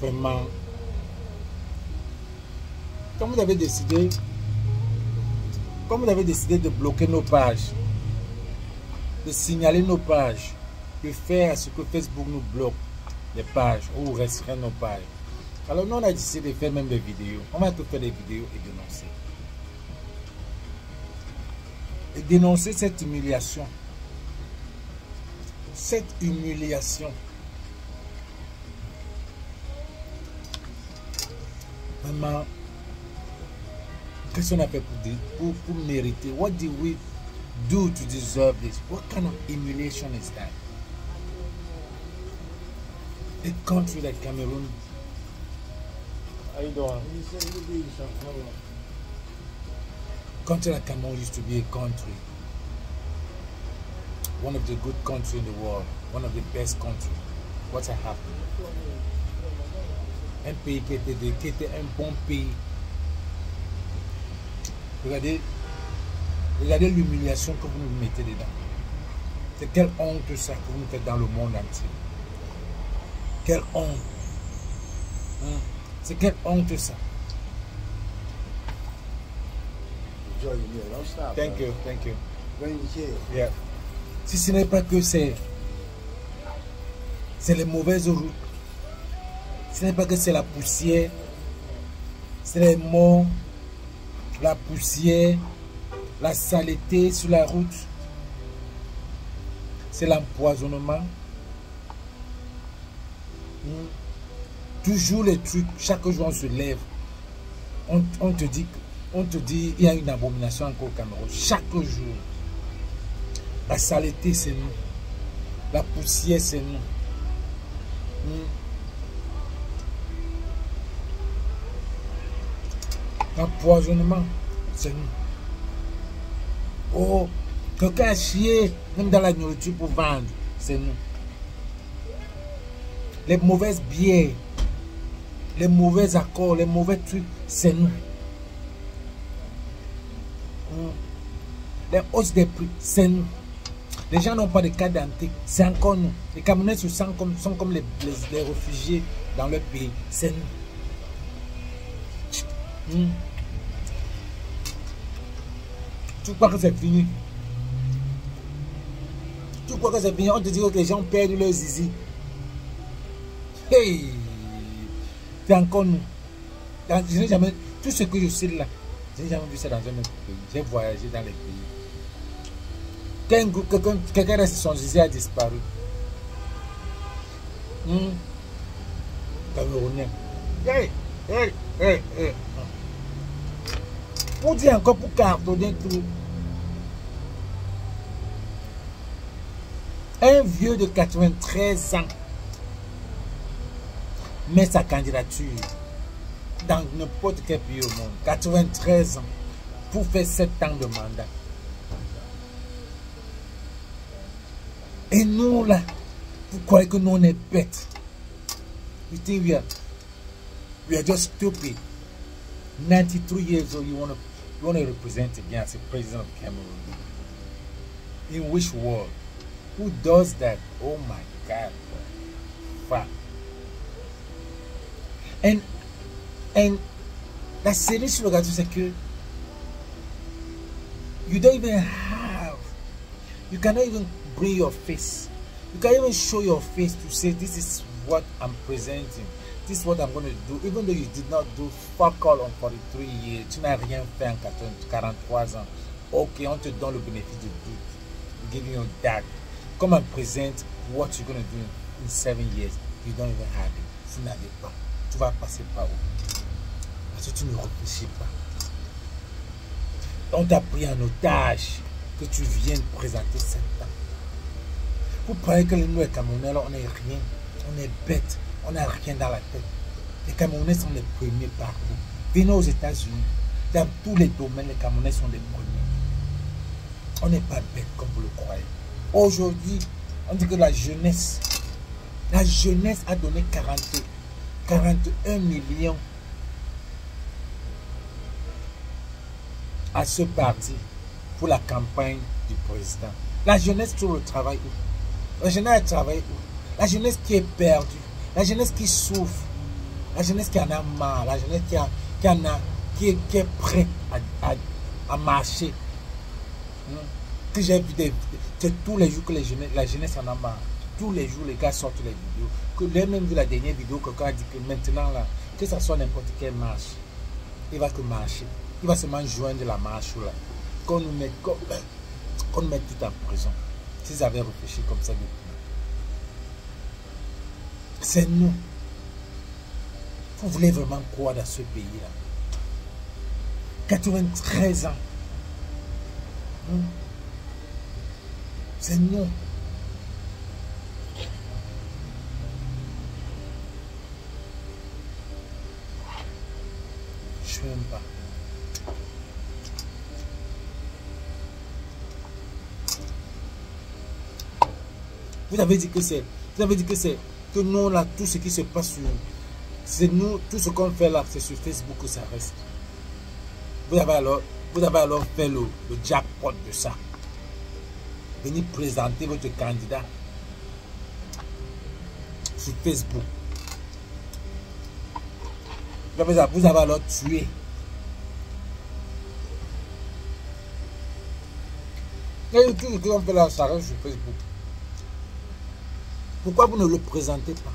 Vraiment. Comme vous avez décidé de bloquer nos pages, de signaler nos pages, de faire ce que Facebook nous bloque, les pages, ou restreint nos pages. Alors nous on a décidé de faire même des vidéos. On va tout faire des vidéos et dénoncer. Et dénoncer cette humiliation. Cette humiliation. Vraiment, qu'est-ce qu'on a fait pour mériter? What did we do to deserve this? What kind of humiliation is that? A country like Cameroon. How you doing? Country like Cameroon used to be a country. One of the good countries in the world. One of the best countries. What's happened? Un pays qui était un bon pays. Regardez l'humiliation que vous nous mettez dedans. C'est quelle honte ça que vous nous faites dans le monde entier. Quelle honte. C'est quelle honte ça. Thank you. Yeah. Si ce n'est pas que c'est les mauvaises routes. Ce n'est pas que c'est la poussière, c'est les morts, la poussière, la saleté sur la route, c'est l'empoisonnement. Toujours les trucs, chaque jour on se lève, on te dit il y a une abomination encore au Cameroun. Chaque jour, la saleté c'est nous, la poussière c'est nous. L'empoisonnement, c'est nous. Oh, quelqu'un a chié, même dans la nourriture pour vendre, c'est nous. Les mauvaises bières, les mauvais accords, les mauvais trucs, c'est nous. Les hausses des prix, c'est nous. Les gens n'ont pas de carte d'identité, c'est encore nous. Les Camerounais sont comme les réfugiés dans leur pays, c'est nous. Tu crois que c'est fini? Tu crois que c'est fini? On te dit que les gens perdent leur zizi. Hey! C'est encore nous. Je n'ai jamais... Tout ce que je sais là, je n'ai jamais vu ça dans un autre pays. J'ai voyagé dans les pays. Quelqu'un reste son zizi a disparu. Camerounais. Hey! Pour dire encore, pour cartonner tout. Un vieux de 93 ans met sa candidature dans n'importe quel pays au monde. 93 ans pour faire 7 ans de mandat. Et nous là, vous croyez que nous on est bêtes? You think we are just stupid? 93 years old, you want to represent again as a president of Cameroon. In which world? Who does that? Oh my God. Fuck. And la série sur le gâteau, c'est que you don't even have, you cannot even bring your face. You can't even show your face to say this is what I'm presenting. This is what I'm going to do. Even though you did not do fuck all on 43 years, tu n'as rien fait en 43 ans. Ok, on te donne le bénéfice du doute. We give you that. Come and present what you're going to do in 7 years. You don't even have it. Tu n'avais pas. Tu vas passer par où? Parce que tu ne réfléchis pas. On t'a pris en otage que tu viennes présenter 7 ans. Vous croyez que nous, les Camerounais, on n'est rien. On est bêtes. On n'a rien dans la tête. Les Camerounais sont les premiers partout. Venez aux États-Unis. Dans tous les domaines, les Camerounais sont les premiers. On n'est pas bêtes comme vous le croyez. Aujourd'hui, on dit que la jeunesse a donné 41 millions à ce parti pour la campagne du président. La jeunesse trouve le travail où? La jeunesse travaille où? La jeunesse qui est perdue. La jeunesse qui souffre. La jeunesse qui en a marre, la jeunesse qui est prête à marcher. Que j'ai vu c'est tous les jours que la jeunesse en a marre. Tous les jours, les gars sortent les vidéos. Que j'ai même vu la dernière vidéo, quelqu'un a dit que maintenant, là, que ça soit n'importe quelle marche, il va que marcher. Il va seulement joindre la marche là. Qu'on nous mette tout en prison. S'ils avaient réfléchi comme ça depuis. C'est nous. Vous voulez vraiment quoi dans ce pays-là? 93 ans. C'est nous. Je n'aime pas. Vous avez dit que c'est. Vous avez dit que c'est. Que nous là, tout ce qui se passe sur. C'est nous, tout ce qu'on fait là, c'est sur Facebook que ça reste. Vous avez alors fait le jackpot de ça. Venez présenter votre candidat sur Facebook. Vous avez alors tué. Et tout ce qu'on fait là, ça reste sur Facebook. Pourquoi vous ne le présentez pas?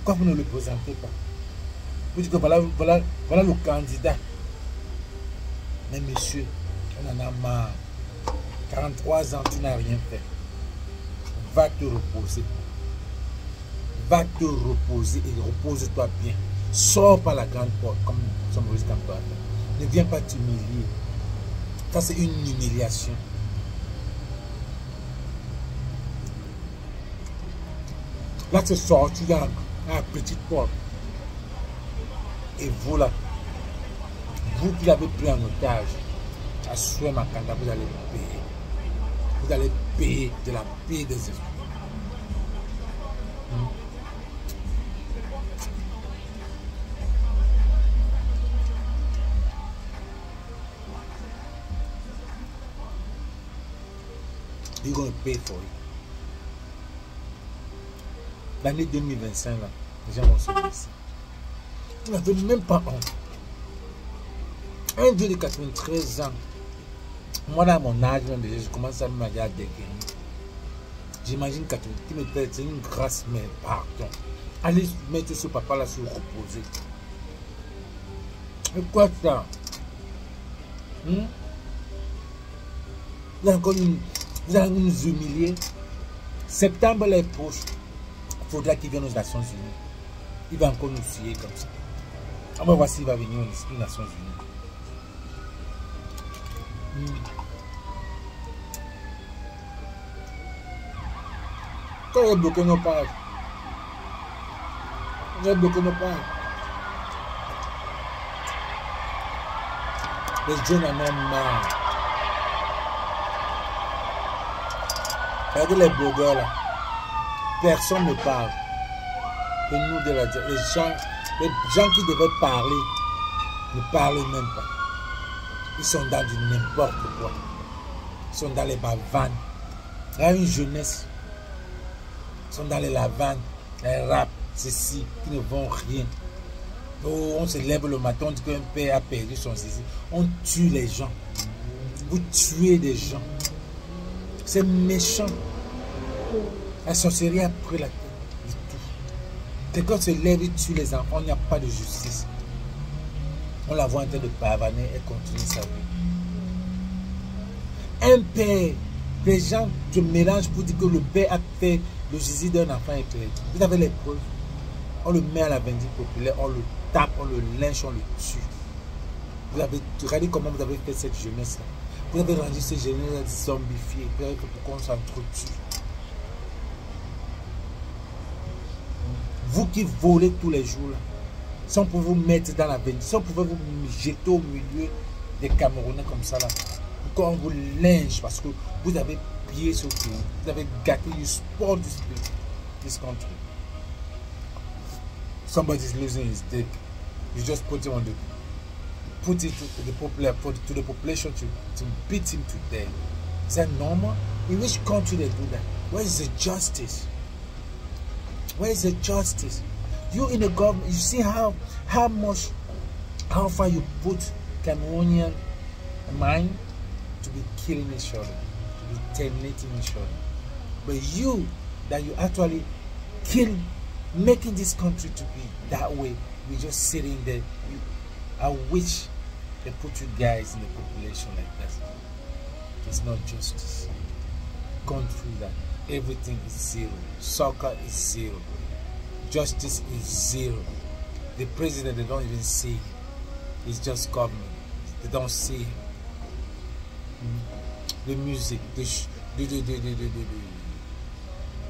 Pourquoi vous ne le présentez pas? Vous dites que voilà le candidat. Mais monsieur, on en a marre. 43 ans, tu n'as rien fait. Va te reposer. Va te reposer et repose-toi bien. Sors par la grande porte comme Maurice Kamto a fait. Ne viens pas t'humilier. Ça, c'est une humiliation. Là, c'est sorti dans la petite porte. Et vous là, vous qui l'avez pris en otage, assurez ma candidat, vous allez payer. Vous allez payer de la paix des esprits. You're going to pay for it. L'année 2025, là, les gens vont se blesser. Vous n'avez même pas honte. Un vieux de 93 ans. Moi, dans mon âge, même déjà, je commence à me dire à déguerrer. J'imagine que tu me pètes, c'est une grâce, mais pardon. Allez mettre ce papa-là sur reposer. Mais quoi ça? Vous allez nous humilier. Septembre est proche. Il faudra qu'il vienne aux Nations Unies. Il va encore nous suivre comme ça. On va voir s'il va venir aux Nations Unies. Quand il a bloqué nos pages. Il a bloqué nos pages. Les jeunes en ont marre. Regardez les blogueurs là. Personne ne parle. Que nous, les gens qui devaient parler ne parlent même pas. Ils sont dans du n'importe quoi. Ils sont dans les bavanes. Il y a une jeunesse. Ils sont dans les lavanes, les rap, ceci, qui ne vont rien. Oh, on se lève le matin, on dit qu'un père a perdu son ceci. On tue les gens. Vous tuez des gens. C'est méchant. La sorcellerie a pris la tête du tout. Quelqu'un se lève et tue les enfants, il n'y a pas de justice. On la voit en train de pavaner et continue sa vie. Un père, les gens se mélangent pour dire que le père a fait le zizi d'un enfant et perdu. Vous avez les preuves. On le met à la vindicte populaire, on le tape, on le lynche, on le tue. Vous avez regardé comment vous avez fait cette jeunesse-là. Vous avez rendu cette jeunesse zombifiée. Vous avez fait pour qu'on s'entretue. Vous qui volez tous les jours, là, si on pouvait vous mettre dans la vindicte, si on pouvait vous jeter au milieu des Camerounais comme ça, là, pour qu'on vous lynche parce que vous avez pillé ce pays, vous avez gâté du sport du spirit, this country. Somebody's losing his dick. You just put it on put it to the population to beat him to death. Is that normal? In which country they do that? Where is the justice? Where is the justice? You in the government, you see how far you put Cameroonian mind to be killing each other, to be terminating each other. But you, that you actually kill, making this country to be that way, we just sitting there. I wish they put you guys in the population like that. It's not justice. Gone through that. Everything is zero. Soccer is zero. Justice is zero. The president, they don't even see him. It's just government. They don't see him. The music, the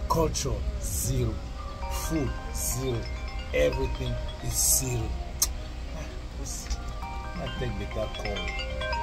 culture, zero. Food, zero. Everything is zero. I take better call.